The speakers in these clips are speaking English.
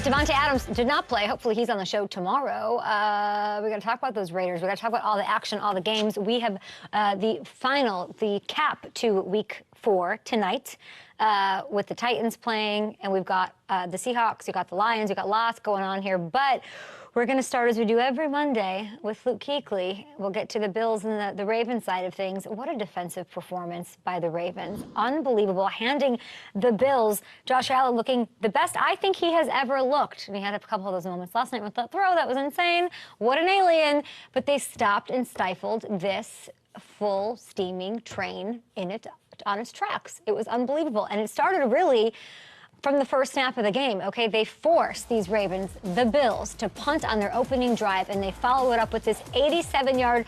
Davante Adams did not play. Hopefully he's on the show tomorrow. We're going to talk about those Raiders. We're going to talk about all the action, all the games. We have the cap to Week 4 tonight with the Titans playing, and we've got the Seahawks, we've got the Lions, we've got lots going on here. But we're going to start, as we do every Monday, with Luke Kuechly. We'll get to the Bills and the Ravens side of things. What a defensive performance by the Ravens. Unbelievable. Handing the Bills, Josh Allen looking the best I think he has ever looked. And he had a couple of those moments last night with that throw. That was insane. What an alien. But they stopped and stifled this full steaming train on its tracks. It was unbelievable. And it started really from the first snap of the game, okay? They forced these Ravens, the Bills, to punt on their opening drive, and they follow it up with this 87-yard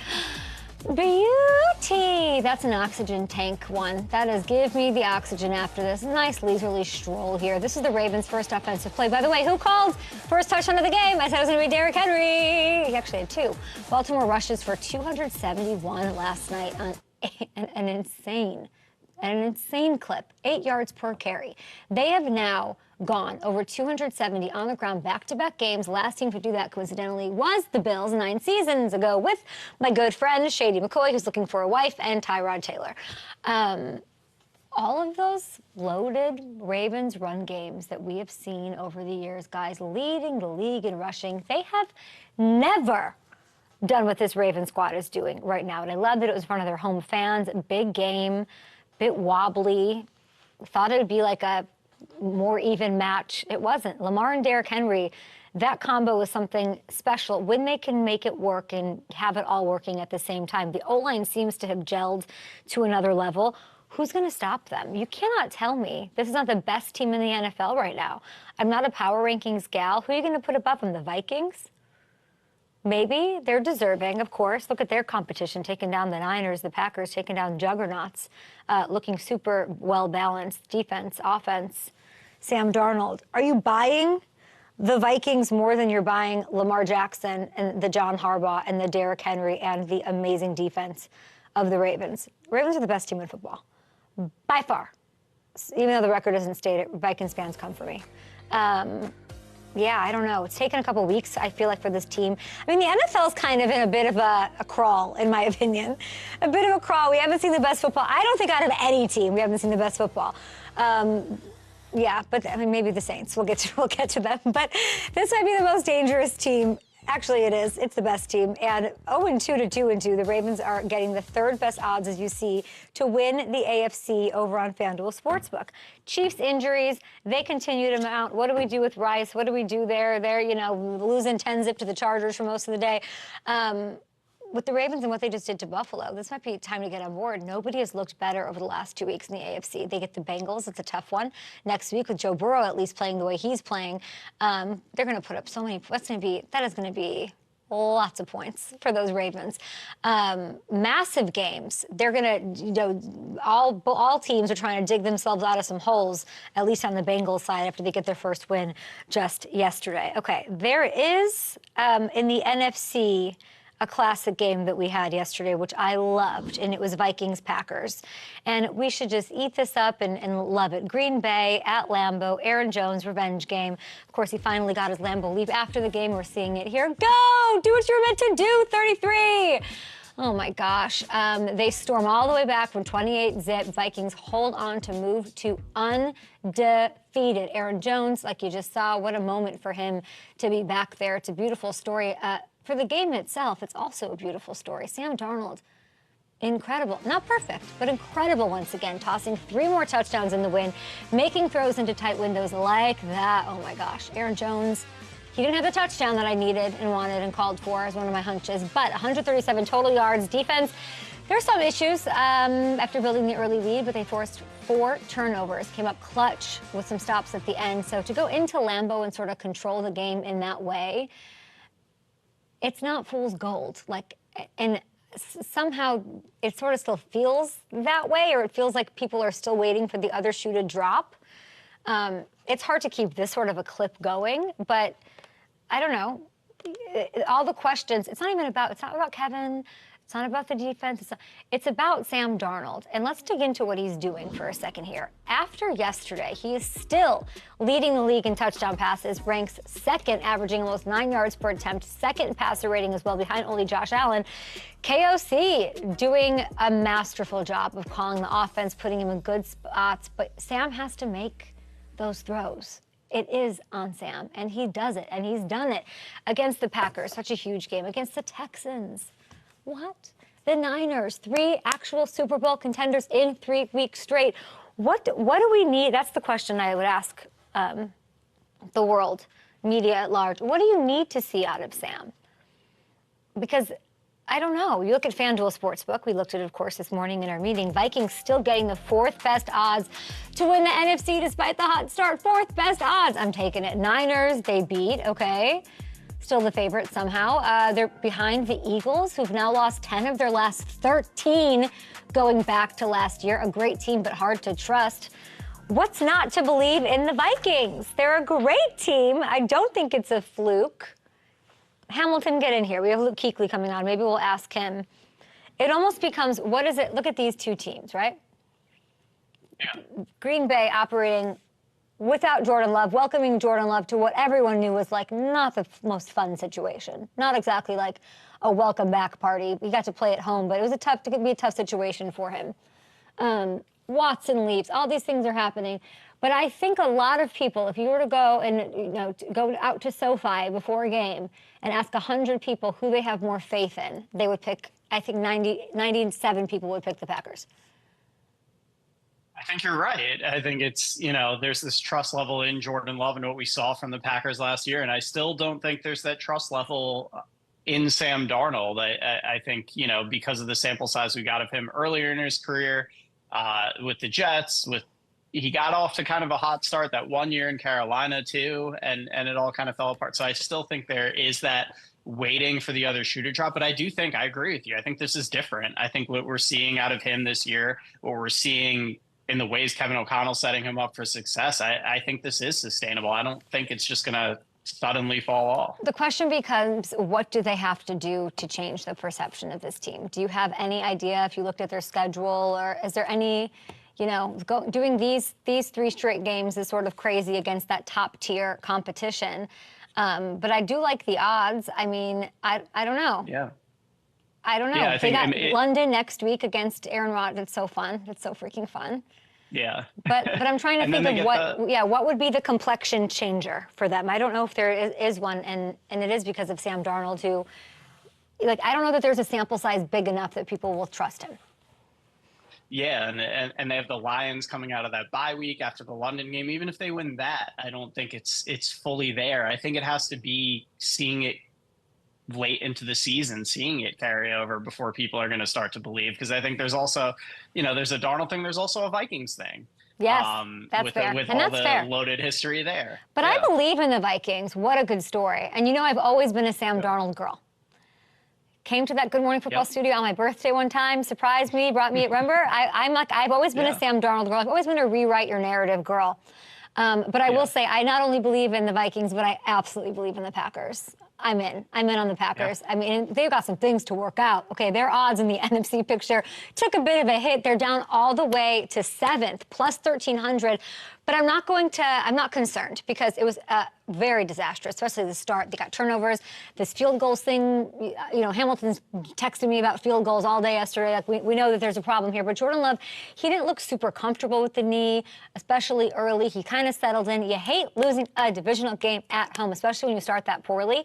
beauty. That's an oxygen tank one. That is, give me the oxygen after this. Nice leisurely stroll here. This is the Ravens' first offensive play. By the way, who called first touchdown of the game? I said it was going to be Derrick Henry. He actually had 2. Baltimore rushes for 271 last night on an insane clip, 8 yards per carry. They have now gone over 270 on the ground back-to-back games. Last team to do that, coincidentally, was the Bills 9 seasons ago with my good friend Shady McCoy, who's looking for a wife, and Tyrod Taylor. All of those loaded Ravens run games that we have seen over the years, guys leading the league in rushing, they have never done what this Ravens squad is doing right now. And I love that it was in front of their home fans. Big game. Bit wobbly. Thought it would be like a more even match. It wasn't. Lamar and Derrick Henry, that combo was something special when they can make it work and have it all working at the same time. The O-line seems to have gelled to another level. Who's going to stop them? You cannot tell me this is not the best team in the NFL right now. I'm not a power rankings gal. Who are you going to put above them? The Vikings? Maybe. They're deserving, of course. Look at their competition, taking down the Niners, the Packers, taking down juggernauts, looking super well-balanced defense, offense. Sam Darnold. Are you buying the Vikings more than you're buying Lamar Jackson and the John Harbaugh and the Derrick Henry and the amazing defense of the Ravens? Ravens are the best team in football, by far. Even though the record doesn't state it, Vikings fans come for me. Yeah, I don't know. It's taken a couple weeks, I feel like, for this team. I mean, the NFL is kind of in a bit of a crawl, in my opinion. A bit of a crawl. We haven't seen the best football. I don't think out of any team we haven't seen the best football. Yeah, but I mean, maybe the Saints. We'll get to them. But this might be the most dangerous team. Actually, it is. It's the best team. And 0-2 to 2-2, the Ravens are getting the third best odds, as you see, to win the AFC over on FanDuel Sportsbook. Chiefs injuries, they continue to mount. What do we do with Rice? What do we do there? They're, losing 10-zip to the Chargers for most of the day. With the Ravens and what they just did to Buffalo, this might be time to get on board. Nobody has looked better over the last 2 weeks in the AFC. They get the Bengals. It's a tough one. Next week, with Joe Burrow at least playing the way he's playing, they're going to put up so many. That is going to be lots of points for those Ravens. Massive games. They're going to, all teams are trying to dig themselves out of some holes, at least on the Bengals side, after they get their first win just yesterday. Okay, there is, in the NFC, a classic game that we had yesterday, which I loved, and it was Vikings-Packers. And we should just eat this up and love it. Green Bay at Lambeau, Aaron Jones, revenge game. Of course, he finally got his Lambeau leap after the game. We're seeing it here. Go! Do what you're meant to do, 33! Oh, my gosh. They storm all the way back from 28-zip. Vikings hold on to move to undefeated. Aaron Jones, like you just saw, what a moment for him to be back there. It's a beautiful story. For the game itself, it's also a beautiful story. Sam Darnold, incredible. Not perfect, but incredible once again, tossing 3 more touchdowns in the win, making throws into tight windows like that. Oh, my gosh. Aaron Jones, he didn't have the touchdown that I needed and wanted and called for as one of my hunches, but 137 total yards. Defense, there's some issues after building the early lead, but they forced 4 turnovers, came up clutch with some stops at the end. So to go into Lambeau and sort of control the game in that way, it's not fool's gold. And somehow it sort of still feels that way, or it feels like people are still waiting for the other shoe to drop. It's hard to keep this sort of a clip going, but I don't know. All the questions, it's not about Kevin. It's not about the defense. It's about Sam Darnold. And let's dig into what he's doing for a second here. After yesterday, he is still leading the league in touchdown passes, ranks second, averaging almost 9 yards per attempt, second passer rating as well, behind only Josh Allen. KOC doing a masterful job of calling the offense, putting him in good spots, but Sam has to make those throws. It is on Sam, and he does it, and he's done it against the Packers, such a huge game, against the Texans. What? The Niners, 3 actual Super Bowl contenders in 3 weeks straight. What do we need? That's the question I would ask the world, media at large. What do you need to see out of Sam? Because I don't know. You look at FanDuel Sportsbook. We looked at it, of course, this morning in our meeting. Vikings still getting the 4th best odds to win the NFC despite the hot start. 4th best odds. I'm taking it. Niners, they beat, okay. Still the favorite somehow. They're behind the Eagles, who've now lost 10 of their last 13 going back to last year. A great team, but hard to trust. What's not to believe in the Vikings? They're a great team. I don't think it's a fluke. Hamilton, get in here. We have Luke Kuechly coming on. Maybe we'll ask him. It almost becomes, what is it? Look at these 2 teams, right? Yeah. Green Bay operating without Jordan Love, welcoming Jordan Love to what everyone knew was like not the most fun situation. Not exactly like a welcome back party. We got to play at home, but it was it could be a tough situation for him. Watson leaves. All these things are happening. But I think a lot of people, if you were to go and go out to SoFi before a game and ask 100 people who they have more faith in, they would pick, I think 97 people would pick the Packers. I think you're right. I think it's, there's this trust level in Jordan Love and what we saw from the Packers last year. And I still don't think there's that trust level in Sam Darnold. I think, because of the sample size we got of him earlier in his career with the Jets, he got off to kind of a hot start that 1 year in Carolina too, and it all kind of fell apart. So I still think there is that waiting for the other shoe to drop. But I do think, I agree with you. I think this is different. I think what we're seeing out of him this year, what we're seeing in the ways Kevin O'Connell's setting him up for success, I think this is sustainable. I don't think it's just going to suddenly fall off. The question becomes, what do they have to do to change the perception of this team? Do you have any idea if you looked at their schedule, or is there any, doing these 3 straight games is sort of crazy against that top tier competition. But I do like the odds. I mean, I don't know. Yeah. I don't know. Yeah, they got London next week against Aaron Rodgers. It's so fun. It's so freaking fun. Yeah. But I'm trying to think of what would be the complexion changer for them. I don't know if there is one, and it is because of Sam Darnold, who, I don't know that there's a sample size big enough that people will trust him. Yeah, and they have the Lions coming out of that bye week after the London game. Even if they win that, I don't think it's fully there. I think it has to be seeing it late into the season, seeing it carry over before people are going to start to believe. Because I think there's also, there's a Darnold thing, there's also a Vikings thing. Yes, that's fair. With and all that's the fair. Loaded history there. But yeah. I believe in the Vikings. What a good story. And I've always been a Sam Darnold girl. Came to that Good Morning Football studio on my birthday one time, surprised me, brought me, remember? I've always been a Sam Darnold girl. I've always been a rewrite your narrative girl. But I will say, I not only believe in the Vikings, but I absolutely believe in the Packers. I'm in on the Packers. Yeah. I mean, they've got some things to work out. Okay, their odds in the NFC picture took a bit of a hit. They're down all the way to 7th, plus 1,300. But I'm not concerned, because it was very disastrous, especially the start. They got turnovers. This field goals thing, Hamilton's texted me about field goals all day yesterday. We know that there's a problem here. But Jordan Love, he didn't look super comfortable with the knee, especially early. He kind of settled in. You hate losing a divisional game at home, especially when you start that poorly.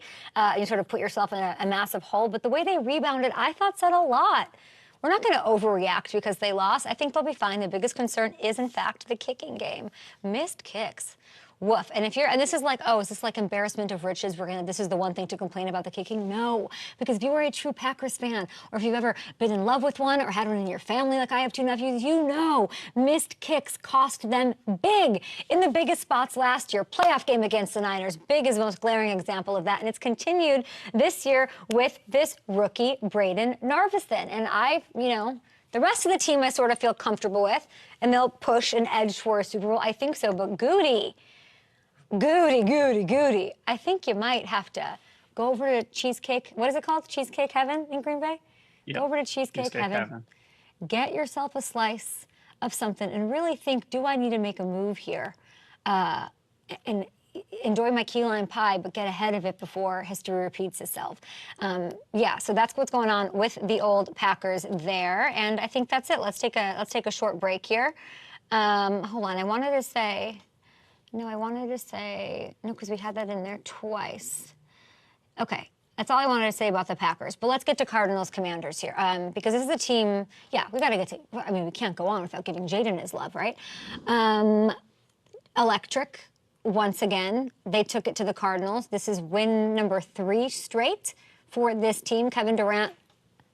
You sort of put yourself in a massive hole. But the way they rebounded, I thought, said a lot. We're not going to overreact because they lost. I think they'll be fine. The biggest concern is, in fact, the kicking game. Missed kicks. Woof. And this is like, is this like embarrassment of riches? This is the one thing to complain about the kicking? No. Because if you are a true Packers fan, or if you've ever been in love with one or had one in your family, like I have 2 nephews, missed kicks cost them big in the biggest spots last year. Playoff game against the Niners. Big is the most glaring example of that. And it's continued this year with this rookie, Braden Narvison. And the rest of the team I sort of feel comfortable with, and they'll push and edge for a Super Bowl. I think so. But Goody. I think you might have to go over to Cheesecake. What is it called? Cheesecake Heaven in Green Bay? Yep. Go over to Cheesecake Heaven. Get yourself a slice of something and really think, do I need to make a move here? And enjoy my key lime pie, but get ahead of it before history repeats itself. Yeah, so that's what's going on with the old Packers there, and I think that's it. Let's take a short break here. Hold on, I wanted to say no, because we had that in there twice. Okay. That's all I wanted to say about the Packers. But let's get to Cardinals Commanders here. Because this is a team, yeah, we got to get to, I mean, we can't go on without giving Jaden his love, right? Electric, once again. They took it to the Cardinals. This is win number 3 straight for this team. Kevin Durant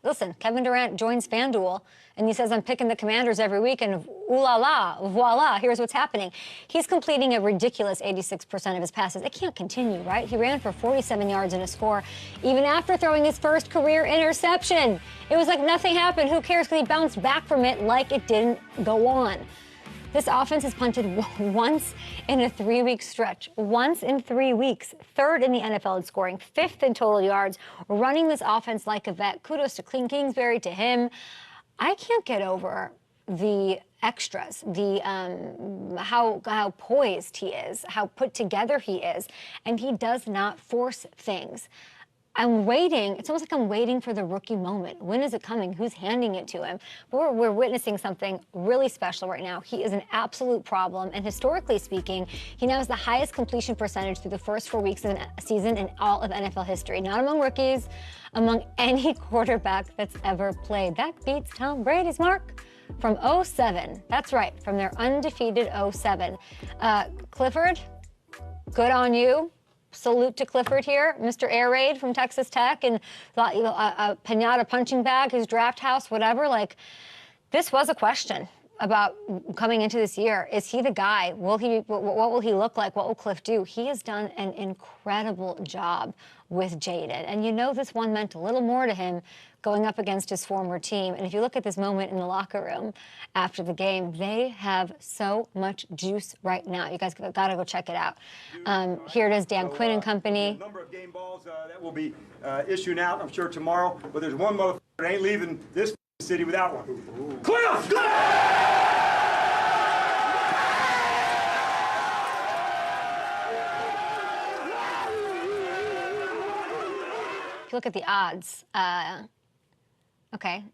joins FanDuel, and he says, I'm picking the Commanders every week, and ooh la la, voila, here's what's happening. He's completing a ridiculous 86% of his passes. It can't continue, right? He ran for 47 yards and a score, even after throwing his first career interception. It was like nothing happened. Who cares? Because he bounced back from it like it didn't go on. This offense has punted once in a 3-week stretch. Once in 3 weeks. 3rd in the NFL in scoring. 5th in total yards. Running this offense like a vet. Kudos to Kingsbury, to him. I can't get over the extras, the how poised he is, how put together he is, and he does not force things. I'm waiting. It's almost like I'm waiting for the rookie moment. When is it coming? Who's handing it to him? But we're witnessing something really special right now. He is an absolute problem. And historically speaking, he now has the highest completion percentage through the first 4 weeks of a season in all of NFL history. Not among rookies, among any quarterback that's ever played. That beats Tom Brady's mark from 07. That's right, from their undefeated 07. Clifford, good on you. Salute to Clifford here, Mr. Air Raid from Texas Tech, and a pinata punching bag, his draft house, whatever. Like, this was a question about coming into this year. Is he the guy? What will he look like? What will Cliff do? He has done an incredible job with Jaden. And you know this one meant a little more to him going up against his former team. And if you look at this moment in the locker room after the game, they have so much juice right now. You guys got to go check it out. Here it is, Dan Quinn and company. A number of game balls that will be issuing out, I'm sure, tomorrow. But there's one motherfucker that ain't leaving this city without one. Cliff! If you look at the odds, okay,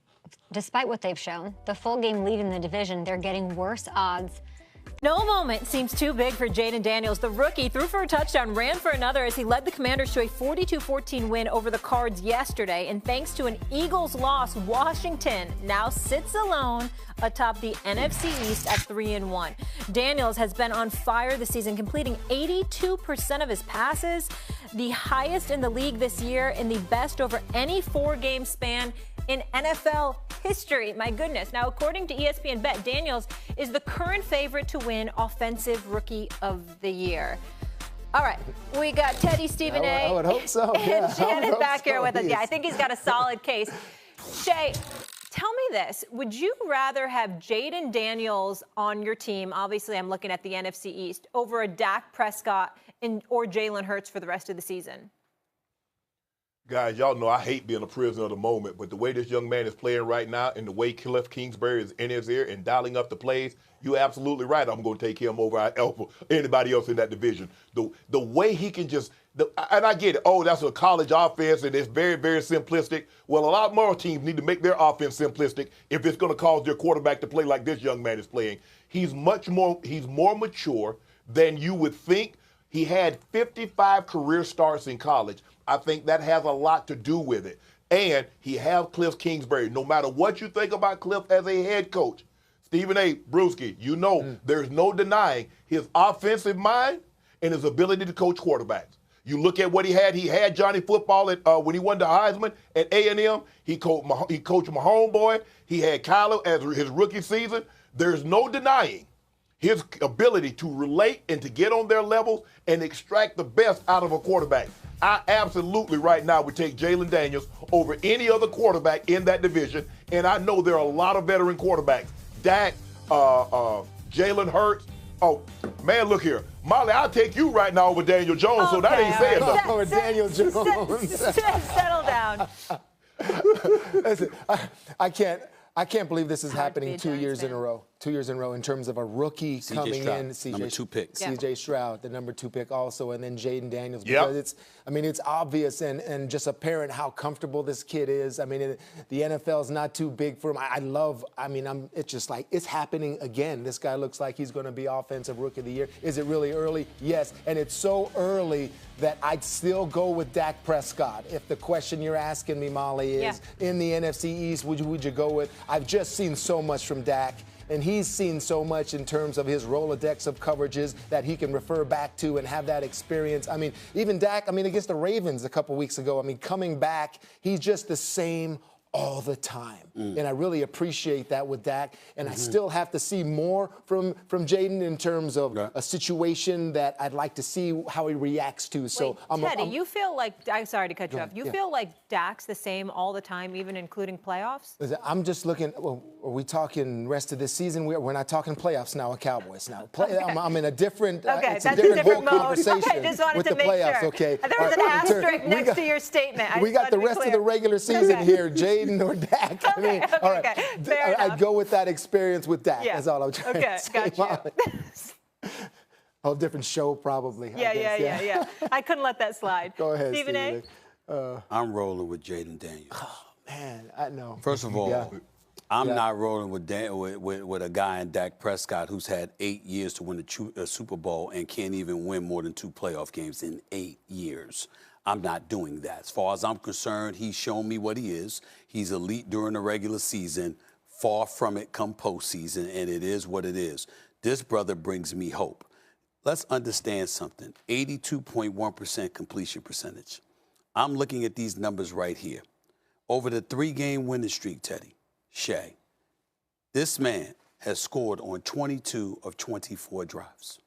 despite what they've shown, the full game lead in the division, they're getting worse odds. No moment seems too big for Jaden Daniels. The rookie threw for a touchdown, ran for another as he led the Commanders to a 42-14 win over the Cards yesterday. And thanks to an Eagles loss, Washington now sits alone atop the NFC East at 3-1. Daniels has been on fire this season, completing 82% of his passes, the highest in the league this year and the best over any 4-game span in NFL history. My goodness. Now, according to ESPN Bet, Daniels is the current favorite to win Offensive Rookie of the Year. All right, we got Teddy, Stephen A. I would hope so. And Shannon back here with us. Yeah, I think he's got a solid case. Shay, tell me this. Would you rather have Jaden Daniels on your team, obviously I'm looking at the NFC East, over a Dak Prescott or Jalen Hurts for the rest of the season? Guys, y'all know I hate being a prisoner of the moment, but the way this young man is playing right now and the way Cliff Kingsbury is in his ear and dialing up the plays, you're absolutely right. I'm going to take him over anybody else in that division. The way he can just and I get it. Oh, that's a college offense, and it's very, very simplistic. Well, a lot more teams need to make their offense simplistic if it's going to cause their quarterback to play like this young man is playing. He's more mature than you would think. He had 55 career starts in college. I think that has a lot to do with it. And he has Cliff Kingsbury. No matter what you think about Cliff as a head coach, Stephen A. Brewski, you know there's no denying his offensive mind and his ability to coach quarterbacks. You look at what he had. He had Johnny Football when he won the Heisman at A&M. He coached my homeboy. He had Kyler as his rookie season. There's no denying his ability to relate and to get on their levels and extract the best out of a quarterback. I absolutely right now would take Jalen Daniels over any other quarterback in that division, and I know there are a lot of veteran quarterbacks. Dak, Jalen Hurts. Oh, man, look here. Molly, I'll take you right now over Daniel Jones, so that ain't saying nothing. Over Daniel Jones. Settle down. Listen, I can't believe this is happening 2 years fan. in a row. 2 years in a row in terms of a rookie coming in. Number 2 pick. C.J. Stroud, the number 2 pick also, and then Jaden Daniels. Yep. Because it's obvious and just apparent how comfortable this kid is. I mean, the NFL's not too big for him. It's just like, it's happening again. This guy looks like he's going to be Offensive Rookie of the Year. Is it really early? Yes. And it's so early that I'd still go with Dak Prescott. If the question you're asking me, Molly, is in the NFC East, would you go with? I've just seen so much from Dak. And he's seen so much in terms of his Rolodex of coverages that he can refer back to and have that experience. I mean, even Dak, against the Ravens a couple weeks ago, coming back, he's just the same all the time. And I really appreciate that with Dak. And I still have to see more from Jaden in terms of a situation that I'd like to see how he reacts to. So Teddy, you feel like, I'm sorry to cut you off. You feel like Dak's the same all the time, even including playoffs? Listen, I'm just looking, are we talking rest of this season? We're not talking playoffs now with Cowboys now. I'm in a different, it's a different whole conversation with the playoffs. Sure. Okay. There was an asterisk next to your statement. We got the rest of the regular season here, Jaden or Dak. All right. I'd go with that experience with Dak. That's all I'm trying to say. Gotcha. Whole different show, probably. Yeah. I couldn't let that slide. Go ahead, Stephen A. I'm rolling with Jaden Daniels. Oh, man, I know. First of all, I'm not rolling with a guy in Dak Prescott who's had 8 years to win a Super Bowl and can't even win more than 2 playoff games in 8 years. I'm not doing that. As far as I'm concerned, he's shown me what he is. He's elite during the regular season, far from it come postseason, and it is what it is. This brother brings me hope. Let's understand something. 82.1% completion percentage. I'm looking at these numbers right here. Over the 3-game winning streak, Teddy, Shay, this man has scored on 22 of 24 drives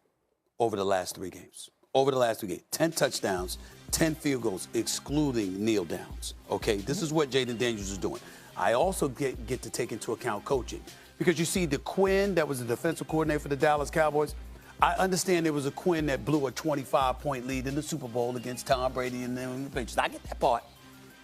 over the last 3 games. Over the last 3 games, 10 touchdowns, 10 field goals, excluding kneel downs. Okay, this is what Jaden Daniels is doing. I also get to take into account coaching because you see the Quinn that was the defensive coordinator for the Dallas Cowboys. I understand there was a Quinn that blew a 25-point lead in the Super Bowl against Tom Brady and the Patriots. I get that part.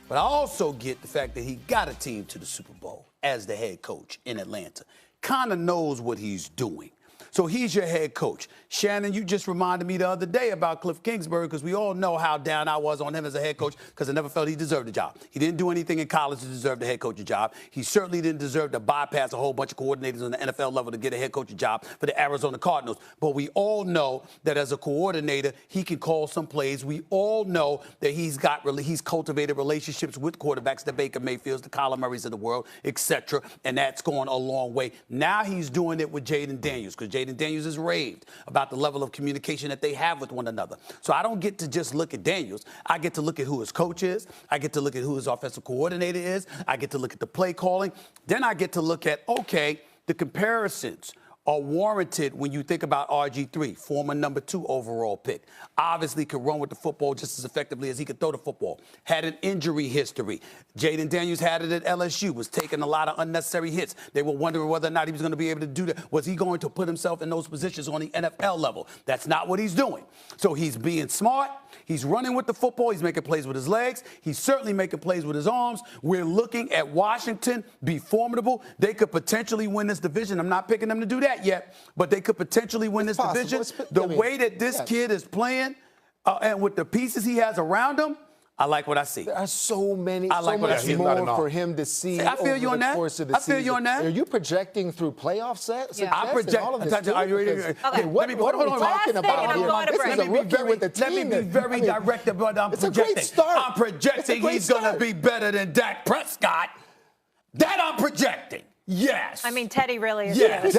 But I also get the fact that he got a team to the Super Bowl as the head coach in Atlanta. Kind of knows what he's doing. So he's your head coach. Shannon, you just reminded me the other day about Cliff Kingsbury because we all know how down I was on him as a head coach because I never felt he deserved the job. He didn't do anything in college to deserve the head coaching job. He certainly didn't deserve to bypass a whole bunch of coordinators on the NFL level to get a head coaching job for the Arizona Cardinals. But we all know that as a coordinator, he can call some plays. We all know that he's cultivated relationships with quarterbacks, the Baker Mayfields, the Kyler Murrays of the world, etc. And that's gone a long way. Now he's doing it with Jaden Daniels because Jaden Daniels is raved about the level of communication that they have with one another. So I don't get to just look at Daniels. I get to look at who his coach is. I get to look at who his offensive coordinator is. I get to look at the play calling. Then I get to look at, okay, the comparisons are warranted when you think about RG3, former number 2 overall pick. Obviously could run with the football just as effectively as he could throw the football. Had an injury history. Jaden Daniels had it at LSU, was taking a lot of unnecessary hits. They were wondering whether or not he was going to be able to do that. Was he going to put himself in those positions on the NFL level? That's not what he's doing. So he's being smart. He's running with the football. He's making plays with his legs. He's certainly making plays with his arms. We're looking at Washington be formidable. They could potentially win this division. I'm not picking them to do that yet, but they could potentially win this division. The way that this kid is playing and with the pieces he has around him, I like what I see. There are so many, I like so much more for him to see I feel you over on the that. course of the season. I feel you on that. Are you projecting through playoff success? I project. All of this Are you ready? Okay, what are we talking about here? This is a rookie with the team. Let me be very direct about I'm it's projecting. A great start. I'm projecting he's going to be better than Dak Prescott. That I'm projecting. Yes. I mean, Teddy really is. Yes.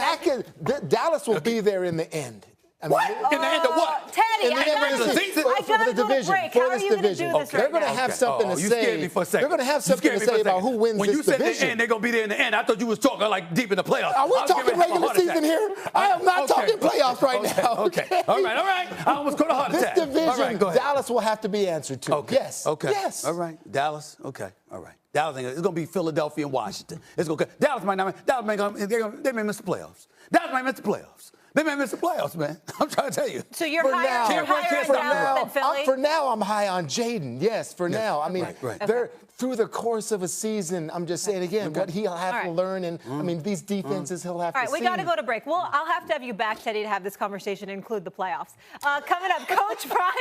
Dallas will be there in the end. What? In the end of what? Teddy, in the end of the season. For the division. For this division. They're going to have something to say. You scared me for a second. They're going to have something to say about who wins this division. When you said the end, they're going to be there in the end. I thought you was talking like deep in the playoffs. Are we talking regular season here? I am not talking playoffs right now. Okay. All right. I almost caught a heart attack. This division, Dallas will have to be answered to. Okay. Yes. Okay. Yes. All right. Dallas. Okay. All right. Dallas. It's going to be Philadelphia and Washington. Dallas may miss the playoffs. Dallas might miss the playoffs. They may miss the playoffs, man. I'm trying to tell you. So you're higher on Dallas in Philly. For now, I'm high on Jaden. Yes, for now. I mean, they're through the course of a season. I'm just saying again what he'll have to learn, and I mean these defenses he'll have to see. All right, we got to go to break. Well, I'll have to have you back, Teddy, to have this conversation and include the playoffs. Coming up, Coach Prime.